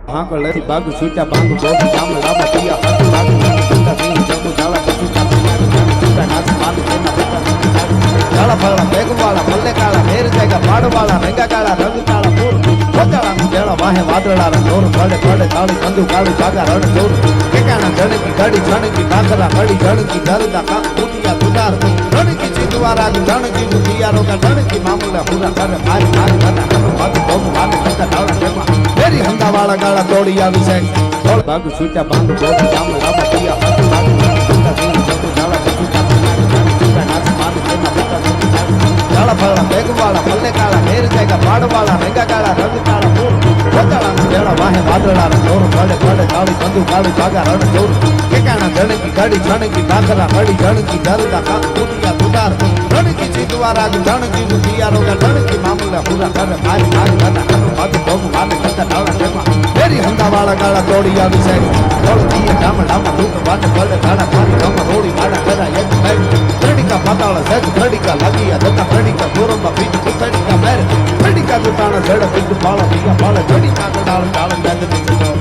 હાકળેથી બાગુ છૂટા બાંગુ બોધી ગામડામાં પિયા હાથ બાગુ છૂટા સિંહ જગુ ઝાલા છૂટા છૂટા નાચ બાંગુ તેના ઝાલા ફાળા બેગવાળા મલ્લે કાળા મેર જાયગા પાડવાળા રંગા કાળા રંગ કાળા પૂર કોચાળા જેળા વાહે વાદળા જોર પડે પડે તાળી કંદુ કાળું જાગા રણ જોર કેકાણા જણકી ગાડી જણકી ડાકરા ગડી જણકી ધરદા કાક કુટિયા દુદાર જણકી ચિતવારા જણકી મુતિયારો કા જણકી મામલા પૂરા કરે મારી મારી બતા કનો બાત બોમ બાત કરતા ડાળા કેમાં ફેરી હંદા વાળા ગાળા તોડી આવી છે બોલ બાગુ છૂટા બાંગુ બોધી ગામડામાં પિયા હાથ બાગુ છૂટા સિંહ જગુ ઝાલા છૂટા છૂટા નાચ બાંગુ તેના ઝાલા ફાળા બેગવાળા મલ્લે કાળા મેર જાયગા પાડવાળા રંગા કાળા રંગ કાળા પૂર કોચાળા જેળા વાહે વાદળા જોર પડે પડે તાળી કંદુ કાળું જાગા રણ જોર કેકાણા જણકી ગાડી જણકી ડાકરા ગડી જણકી ધરદા કાક કુટિયા દુદાર જણકી ચિતવારા જણકી મુતિયારો કા જણકી મામલા પૂરા કરે મારી મારી બતા કનો બાત બોમ બાત કરતા ડાળા કેમાં ફેરી હંદા વાળા ગાળા તોડી આવી છે બોલ દીએ ગામડામાં લૂટ વાટ પડે ગાડા પાણી ગમ રોડી ગાડા કરા એક ભાઈ ત્રડિકા પાતાળ સજ ત્રડિકા લાગીયા દતા ત્રડિકા ગોરંબા પીટ ત્રડિકા મેર ત્રડિકા દુટાણા જડ પીટ પાળા બીજા પાળા ત્રડિકા ડાળ ડાળ ગાદ દીધો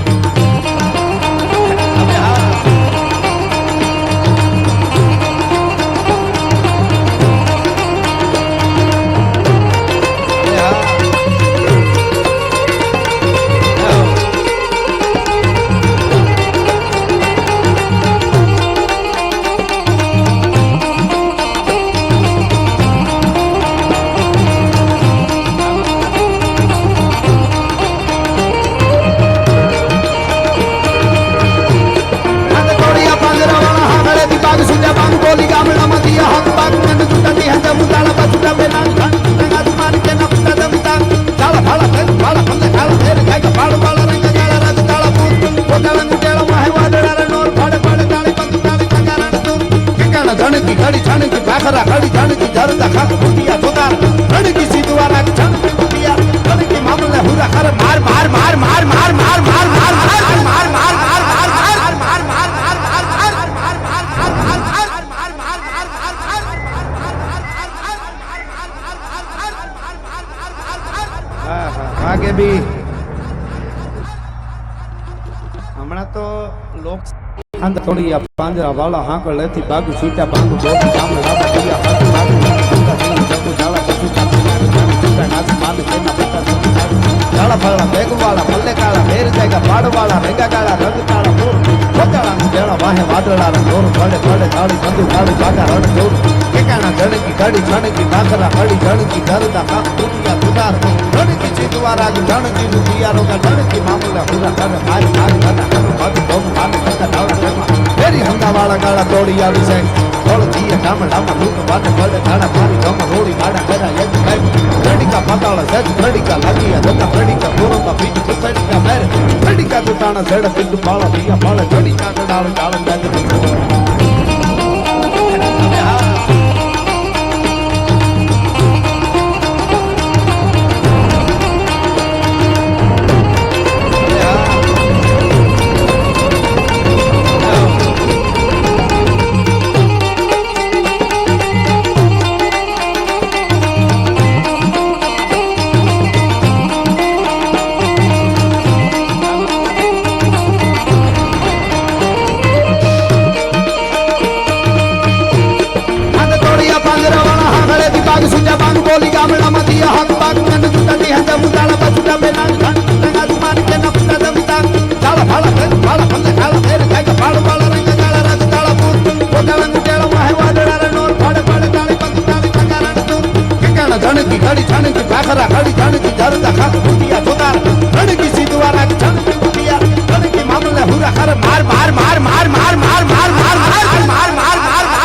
आगे भी हमारा तो लोग अंदर थोड़ी પાંજરા વાળા હાકળેથી બાગુ છૂટા બાંગુ બોધી ગામડામાં પિયા હાથ બાગુ છૂટા સિંહ જગુ ઝાલા છૂટા છૂટા નાચ બાંગુ તેના ઝાલા ફાળા બેગવાળા મલ્લે કાળા મેર જાયગા પાડવાળા રંગા કાળા રંગ કાળા પૂર કોચાળા જેળા વાહે વાદળા જોર પડે પડે તાળી કંદુ કાળું જાગા રણ જોર કેકાણા જણકી ગાડી જણકી ડાકરા ગડી જણકી ધરદા કાક કુટિયા દુદાર જણકી ચિતવારા જણકી મુતિયારો કા જણકી મામલા પૂરા કરે મારી મારી બતા કનો બાત બોમ બાત કરતા ડાળા કેમાં ફેરી હંદા વાળા ગાળા તોડી આવી છે બોલ દીએ ગામડામાં લૂટ વાટ પડે ગાડા પાણી ગમ રોડી ગાડા કરા એક ભાઈ ત્રડિકા પાતાળ સજ ત્રડિકા લાગીયા દતા ત્રડિકા ગોરંબા પીટ ત્રડિકા મેર ત્રડિકા દુટાણા જડ પીટ પાળા બીયા પાળા ત્રડિકા ડાળ ડાળ ગાદ દીધો જણકી ઘડી જણકી ભાખરા ઘડી જણકી ધરદા ખાક કુટિયા દુદાર જણકી સીધવારા જણકી કુટિયા જણકી મામલા હુરા ખર માર માર માર માર માર